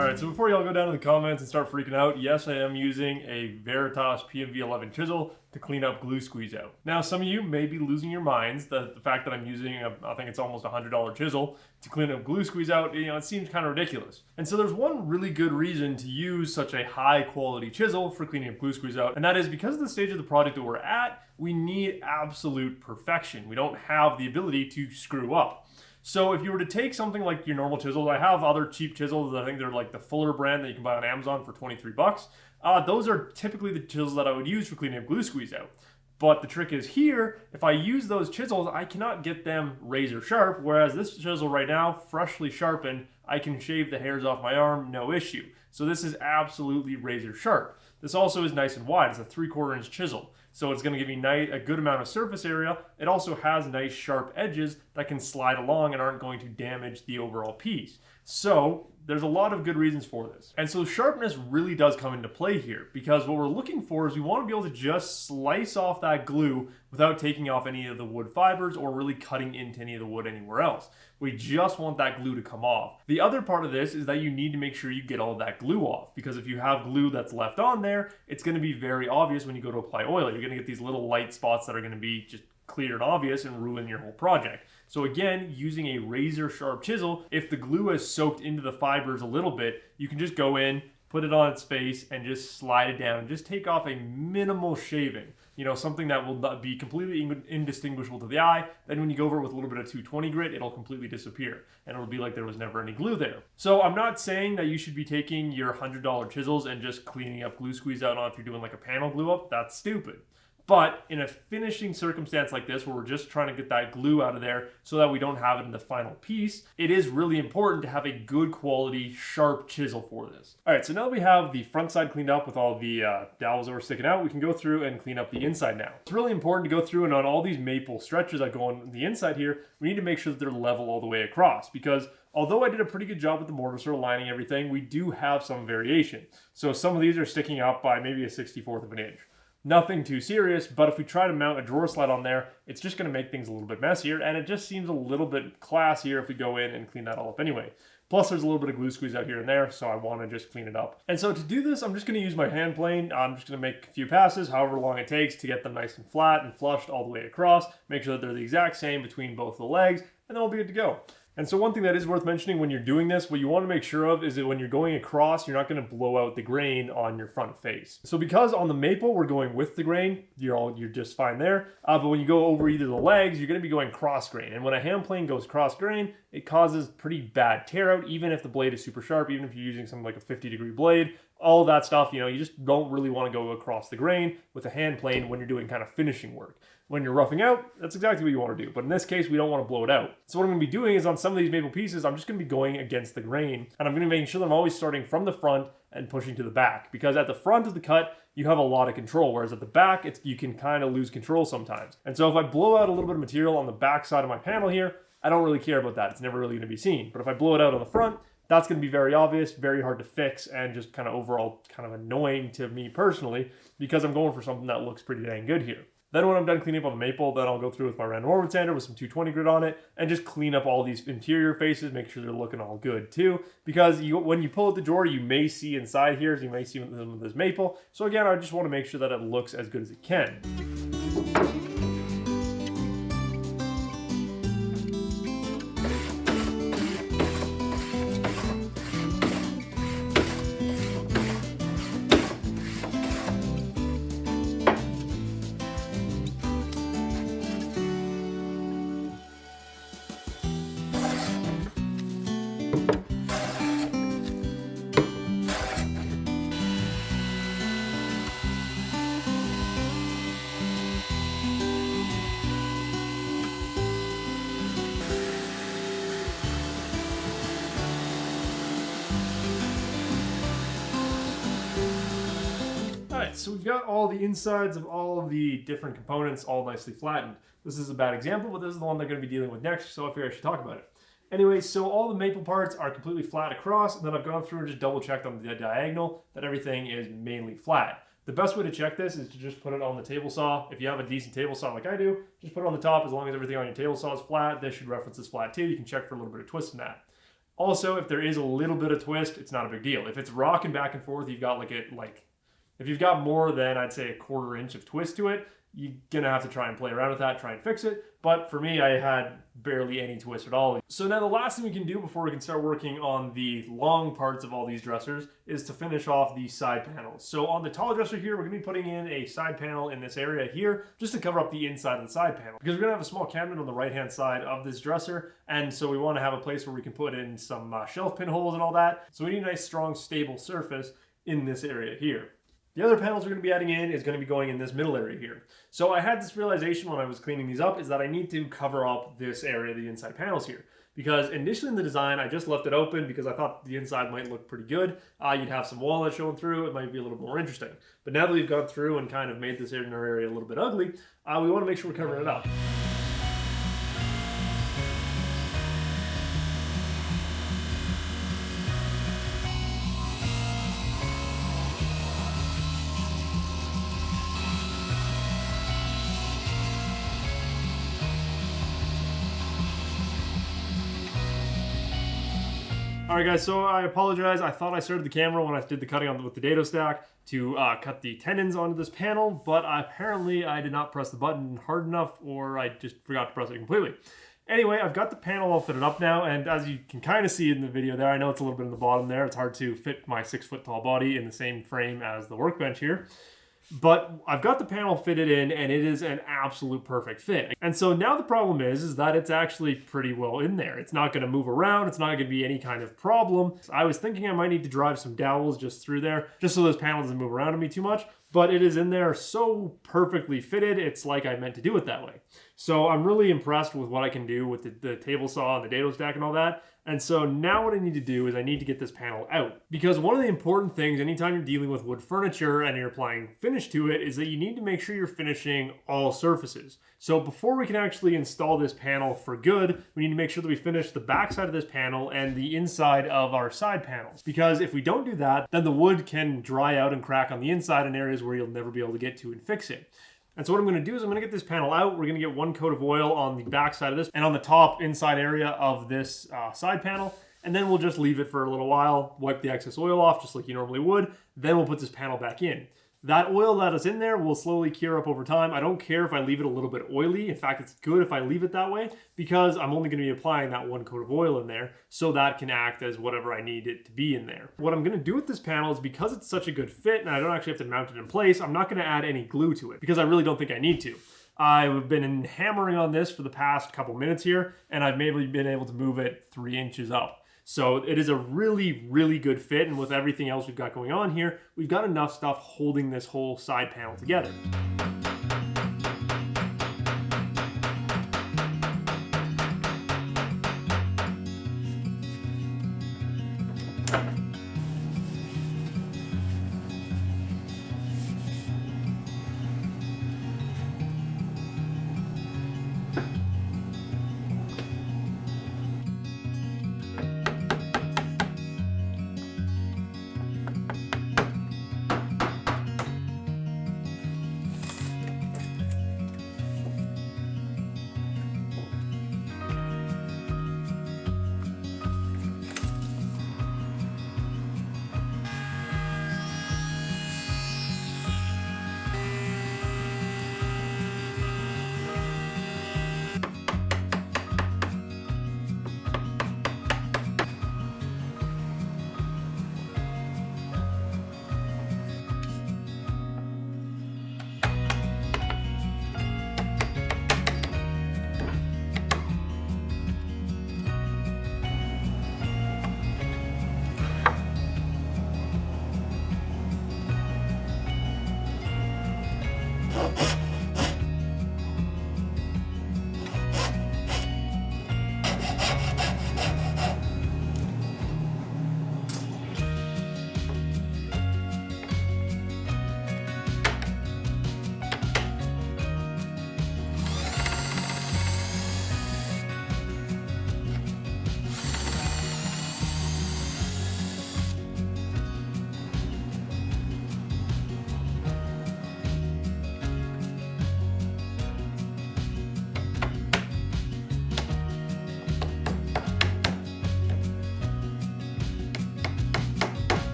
Alright, so before y'all go down to the comments and start freaking out, yes, I am using a Veritas PMV11 chisel to clean up glue squeeze out. Now, some of you may be losing your minds that the fact that I'm using I think it's almost $100 chisel to clean up glue squeeze out, it seems kind of ridiculous. And so there's one really good reason to use such a high quality chisel for cleaning up glue squeeze out, and that is because of the stage of the project that we're at, we need absolute perfection. We don't have the ability to screw up. So if you were to take something like your normal chisels, I have other cheap chisels. I think they're like the Fuller brand that you can buy on Amazon for 23 bucks. Those are typically the chisels that I would use for cleaning up glue squeeze out. But the trick is here, if I use those chisels, I cannot get them razor sharp, whereas this chisel right now, freshly sharpened, I can shave the hairs off my arm, no issue. So this is absolutely razor sharp. This also is nice and wide. It's a 3/4 inch chisel. So it's going to give you a good amount of surface area. It also has nice sharp edges that can slide along and aren't going to damage the overall piece. So there's a lot of good reasons for this. And so sharpness really does come into play here, because what we're looking for is we want to be able to just slice off that glue without taking off any of the wood fibers or really cutting into any of the wood anywhere else. We just want that glue to come off. The other part of this is that you need to make sure you get all of that glue off, because if you have glue that's left on there, it's going to be very obvious when you go to apply oil. You're going to get these little light spots that are going to be just clear and obvious and ruin your whole project. So again, using a razor sharp chisel, if the glue has soaked into the fibers a little bit, you can just go in, put it on its face, and just slide it down. Just take off a minimal shaving. Something that will not be completely indistinguishable to the eye. Then when you go over it with a little bit of 220 grit, it'll completely disappear. And it'll be like there was never any glue there. So I'm not saying that you should be taking your $100 chisels and just cleaning up glue squeeze out on if you're doing like a panel glue up. That's stupid. But in a finishing circumstance like this, where we're just trying to get that glue out of there so that we don't have it in the final piece, it is really important to have a good quality, sharp chisel for this. All right, so now that we have the front side cleaned up with all the dowels that were sticking out, we can go through and clean up the inside now. It's really important to go through and on all these maple stretches that go on the inside here, we need to make sure that they're level all the way across, because although I did a pretty good job with the mortar sort of lining everything, we do have some variation. So some of these are sticking up by maybe a 64th of an inch. Nothing too serious, but if we try to mount a drawer slide on there, it's just going to make things a little bit messier, and it just seems a little bit classier if we go in and clean that all up anyway. Plus, there's a little bit of glue squeeze out here and there, so I want to just clean it up. And so to do this, I'm just going to use my hand plane. I'm just going to make a few passes, however long it takes, to get them nice and flat and flushed all the way across. Make sure that they're the exact same between both the legs, and then we'll be good to go. And so one thing that is worth mentioning when you're doing this, what you want to make sure of is that when you're going across, you're not going to blow out the grain on your front face. So because on the maple, we're going with the grain, you're just fine there. But when you go over either the legs, you're going to be going cross grain. And when a hand plane goes cross grain, it causes pretty bad tear out, even if the blade is super sharp, even if you're using something like a 50-degree blade. All of that stuff, you just don't really want to go across the grain with a hand plane when you're doing kind of finishing work. When you're roughing out, that's exactly what you want to do. But in this case, we don't want to blow it out. So what I'm going to be doing is on some of these maple pieces, I'm just going to be going against the grain. And I'm going to be making sure that I'm always starting from the front and pushing to the back. Because at the front of the cut, you have a lot of control. Whereas at the back, you can kind of lose control sometimes. And so if I blow out a little bit of material on the back side of my panel here, I don't really care about that. It's never really going to be seen. But if I blow it out on the front, that's going to be very obvious, very hard to fix, and just kind of overall kind of annoying to me personally, because I'm going for something that looks pretty dang good here. Then when I'm done cleaning up on the maple, then I'll go through with my random orbital sander with some 220 grit on it and just clean up all these interior faces, make sure they're looking all good too. Because when you pull out the drawer, you may see inside here, so you may see some of this maple. So again, I just want to make sure that it looks as good as it can. So we've got all the insides of all of the different components all nicely flattened. This is a bad example, but this is the one they're going to be dealing with next, so I figured I should talk about it. Anyway, so all the maple parts are completely flat across, and then I've gone through and just double checked on the diagonal that everything is mainly flat. The best way to check this is to just put it on the table saw. If you have a decent table saw like I do, just put it on the top. As long as everything on your table saw is flat, this should reference as flat too. You can check for a little bit of twist in that. Also, if there is a little bit of twist, it's not a big deal. If it's rocking back and forth, you've got if you've got more than, I'd say, 1/4 inch of twist to it, you're gonna have to try and play around with that, try and fix it. But for me, I had barely any twist at all. So now the last thing we can do before we can start working on the long parts of all these dressers is to finish off the side panels. So on the tall dresser here, we're gonna be putting in a side panel in this area here, just to cover up the inside of the side panel. Because we're gonna have a small cabinet on the right-hand side of this dresser, and so we wanna have a place where we can put in some shelf pin holes and all that. So we need a nice, strong, stable surface in this area here. The other panels we're going to be adding in is going to be going in this middle area here. So I had this realization when I was cleaning these up is that I need to cover up this area, the inside panels here. Because initially in the design, I just left it open because I thought the inside might look pretty good. You'd have some walnut showing through, it might be a little more interesting. But now that we've gone through and kind of made this inner area a little bit ugly, we want to make sure we're covering it up. Alright guys, so I apologize. I thought I started the camera when I did the cutting on with the dado stack to cut the tendons onto this panel, but apparently I did not press the button hard enough, or I just forgot to press it completely. Anyway, I've got the panel all fitted up now, and as you can kind of see in the video there, I know it's a little bit in the bottom there. It's hard to fit my 6-foot tall body in the same frame as the workbench here. But I've got the panel fitted in, and it is an absolute perfect fit. And so now the problem is that it's actually pretty well in there. It's not going to move around. It's not going to be any kind of problem. I was thinking I might need to drive some dowels just through there, just so those panels doesn't move around on me too much. But it is in there so perfectly fitted, it's like I meant to do it that way. So I'm really impressed with what I can do with the table saw and the dado stack and all that. And so now what I need to do is I need to get this panel out. Because one of the important things anytime you're dealing with wood furniture and you're applying finish to it is that you need to make sure you're finishing all surfaces. So before we can actually install this panel for good, we need to make sure that we finish the back side of this panel and the inside of our side panels. Because if we don't do that, then the wood can dry out and crack on the inside in areas where you'll never be able to get to and fix it. And so what I'm going to do is I'm going to get this panel out. We're going to get 1 coat of oil on the back side of this and on the top inside area of this side panel. And then we'll just leave it for a little while, wipe the excess oil off just like you normally would. Then we'll put this panel back in. That oil that is in there will slowly cure up over time. I don't care if I leave it a little bit oily. In fact, it's good if I leave it that way because I'm only going to be applying that 1 coat of oil in there so that can act as whatever I need it to be in there. What I'm going to do with this panel is because it's such a good fit and I don't actually have to mount it in place, I'm not going to add any glue to it because I really don't think I need to. I've been hammering on this for the past couple minutes here and I've maybe been able to move it 3 inches up. So it is a really, really good fit, and with everything else we've got going on here, we've got enough stuff holding this whole side panel together.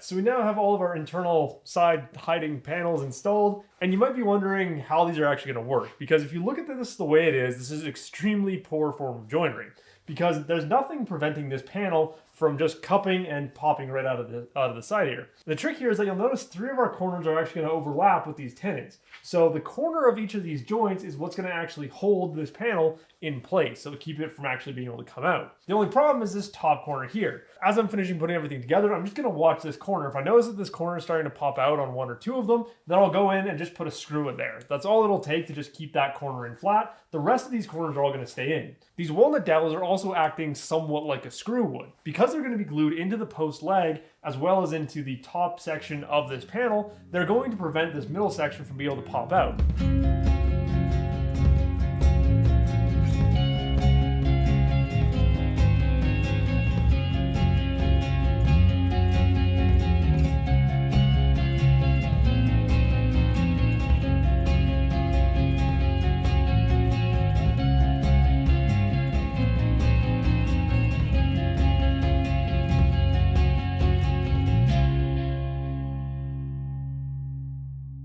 so we now have all of our internal side hiding panels installed, and you might be wondering how these are actually going to work, because if you look at this the way it is, this is an extremely poor form of joinery, because there's nothing preventing this panel from just cupping and popping right out of the side here. The trick here is that you'll notice 3 of our corners are actually going to overlap with these tenons. So the corner of each of these joints is what's going to actually hold this panel in place, so to keep it from actually being able to come out. The only problem is this top corner here. As I'm finishing putting everything together, I'm just going to watch this corner. If I notice that this corner is starting to pop out on 1 or 2 of them, then I'll go in and just put a screw in there. That's all it'll take to just keep that corner in flat. The rest of these corners are all going to stay in. These walnut dowels are also acting somewhat like a screw would. Because they're going to be glued into the post leg as well as into the top section of this panel, they're going to prevent this middle section from being able to pop out.